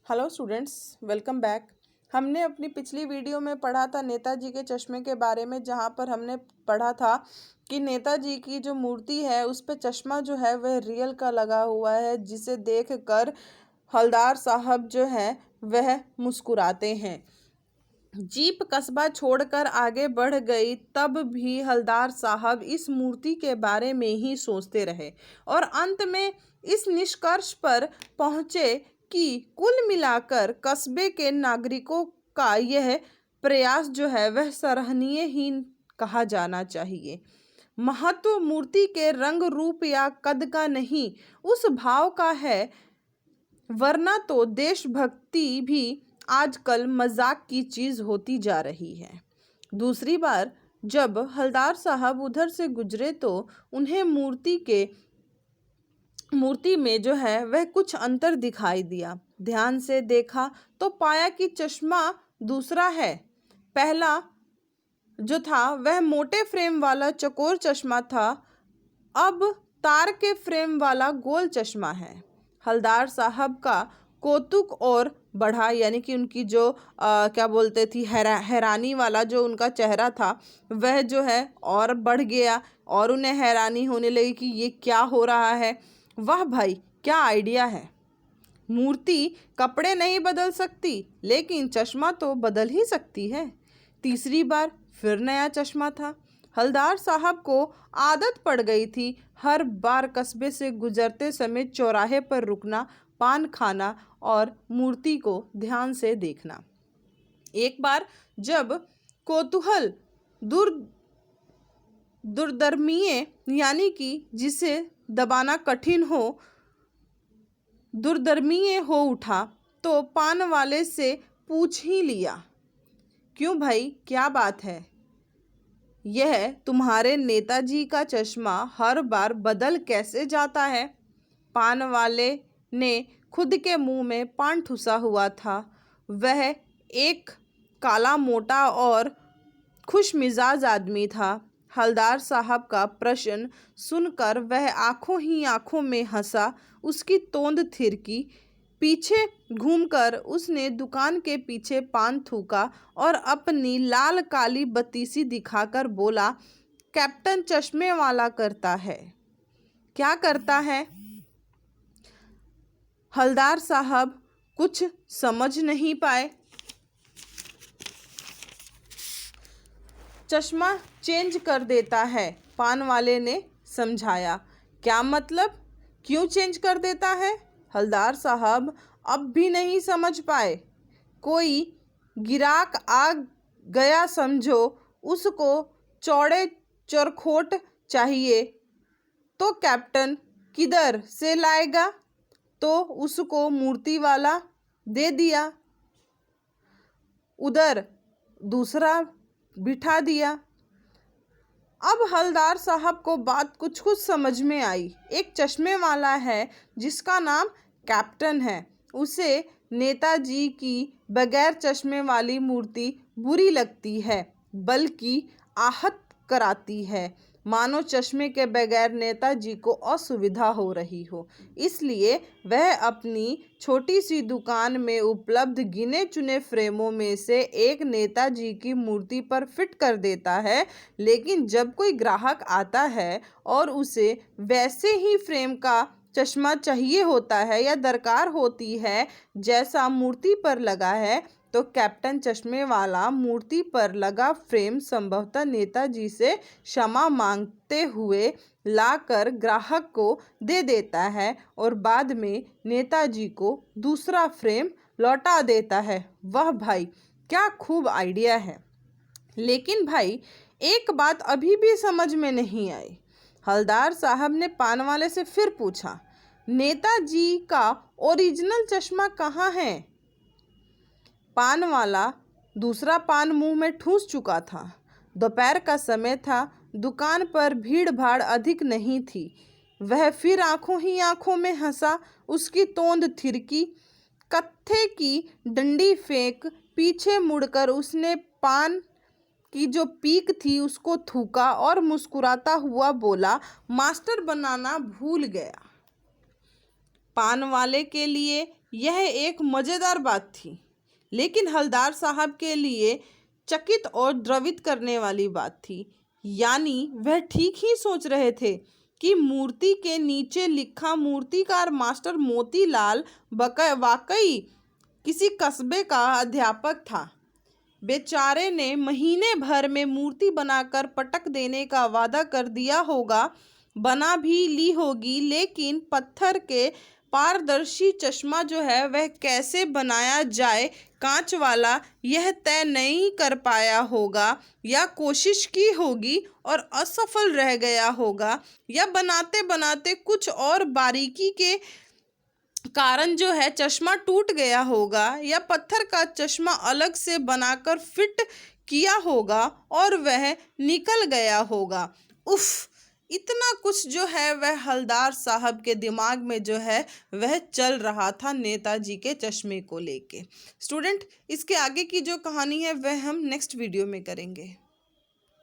Hello students, welcome back. हमने अपनी पिछली वीडियो में पढ़ा था नेताजी के चश्मे के बारे में, जहाँ पर हमने पढ़ा था कि नेताजी की जो मूर्ति है उस पे चश्मा जो है वह रियल का लगा हुआ है, जिसे देखकर हवलदार साहब जो है वह मुस्कुराते हैं। जीप कस्बा छोड़कर आगे बढ़ गई, तब भी हवलदार साहब इस मूर्ति के बारे में ही सोचते रहे और अंत में इस निष्कर्ष पर पहुंचे कि कुल मिलाकर कस्बे के नागरिकों का यह प्रयास जो है वह सराहनीय ही कहा जाना चाहिए। महत्व मूर्ति के रंग रूप या कद का नहीं, उस भाव का है, वरना तो देशभक्ति भी आजकल मजाक की चीज होती जा रही है। दूसरी बार जब हवलदार साहब उधर से गुजरे तो उन्हें मूर्ति में जो है वह कुछ अंतर दिखाई दिया। ध्यान से देखा तो पाया कि चश्मा दूसरा है। पहला जो था वह मोटे फ्रेम वाला चकोर चश्मा था, अब तार के फ्रेम वाला गोल चश्मा है। हवलदार साहब का कौतुक और बढ़ा, यानी कि उनकी जो क्या बोलते थी हैरानी वाला जो उनका चेहरा था वह जो है और बढ़ गया और उन्हें हैरानी होने लगी कि ये क्या हो रहा है। वाह भाई, क्या आइडिया है। मूर्ति कपड़े नहीं बदल सकती, लेकिन चश्मा तो बदल ही सकती है। तीसरी बार फिर नया चश्मा था। हवलदार साहब को आदत पड़ गई थी हर बार कस्बे से गुजरते समय चौराहे पर रुकना, पान खाना और मूर्ति को ध्यान से देखना। एक बार जब कौतूहल दुर्दर्मीय, यानी कि जिसे दबाना कठिन हो, दुर्दर्मीय हो उठा तो पान वाले से पूछ ही लिया, क्यों भाई, क्या बात है? यह तुम्हारे नेताजी का चश्मा हर बार बदल कैसे जाता है? पान वाले ने खुद के मुंह में पान ठुसा हुआ था। वह एक काला, मोटा और खुश मिजाज आदमी था। हवलदार साहब का प्रश्न सुनकर वह आंखों ही आंखों में हंसा। उसकी तोंद थिरकी। पीछे घूमकर उसने दुकान के पीछे पान थूका और अपनी लाल काली बत्तीसी दिखाकर बोला, कैप्टन चश्मे वाला करता है। क्या करता है? हवलदार साहब कुछ समझ नहीं पाए। चश्मा चेंज कर देता है, पान वाले ने समझाया। क्या मतलब? क्यों चेंज कर देता है? हवलदार साहब अब भी नहीं समझ पाए। कोई गिराक आ गया समझो, उसको चौड़े चरखोट चाहिए तो कैप्टन किधर से लाएगा? तो उसको मूर्ति वाला दे दिया, उधर दूसरा बिठा दिया। अब हवलदार साहब को बात कुछ कुछ समझ में आई। एक चश्मे वाला है जिसका नाम कैप्टन है, उसे नेताजी की बगैर चश्मे वाली मूर्ति बुरी लगती है, बल्कि आहत कराती है, मानो चश्मे के बगैर नेताजी को असुविधा हो रही हो। इसलिए वह अपनी छोटी सी दुकान में उपलब्ध गिने चुने फ्रेमों में से एक नेताजी की मूर्ति पर फिट कर देता है। लेकिन जब कोई ग्राहक आता है और उसे वैसे ही फ्रेम का चश्मा चाहिए होता है या दरकार होती है जैसा मूर्ति पर लगा है, तो कैप्टन चश्मे वाला मूर्ति पर लगा फ्रेम संभवतः नेताजी से क्षमा मांगते हुए लाकर ग्राहक को दे देता है और बाद में नेताजी को दूसरा फ्रेम लौटा देता है। वाह भाई, क्या खूब आइडिया है। लेकिन भाई, एक बात अभी भी समझ में नहीं आई। हवलदार साहब ने पान वाले से फिर पूछा, नेताजी का ओरिजिनल चश्मा कहाँ है? पान वाला दूसरा पान मुंह में ठूंस चुका था। दोपहर का समय था, दुकान पर भीड़ भाड़ अधिक नहीं थी। वह फिर आंखों ही आंखों में हंसा। उसकी तोंद थिरकी। कत्थे की डंडी फेंक पीछे मुड़कर उसने पान की जो पीक थी उसको थूका और मुस्कुराता हुआ बोला, मास्टर बनाना भूल गया। पान वाले के लिए यह एक मज़ेदार बात थी, लेकिन हलदार साहब के लिए चकित और द्रवित करने वाली बात थी। यानी वह ठीक ही सोच रहे थे कि मूर्ति के नीचे लिखा मूर्तिकार मास्टर मोतीलाल वाकई किसी कस्बे का अध्यापक था। बेचारे ने महीने भर में मूर्ति बनाकर पटक देने का वादा कर दिया होगा, बना भी ली होगी, लेकिन पत्थर के पारदर्शी चश्मा जो है वह कैसे बनाया जाए कांच वाला, यह तय नहीं कर पाया होगा, या कोशिश की होगी और असफल रह गया होगा, या बनाते बनाते कुछ और बारीकी के कारण जो है चश्मा टूट गया होगा, या पत्थर का चश्मा अलग से बनाकर फिट किया होगा और वह निकल गया होगा। उफ, इतना कुछ जो है वह हलदार साहब के दिमाग में जो है वह चल रहा था नेताजी के चश्मे को लेके। स्टूडेंट, इसके आगे की जो कहानी है वह हम नेक्स्ट वीडियो में करेंगे।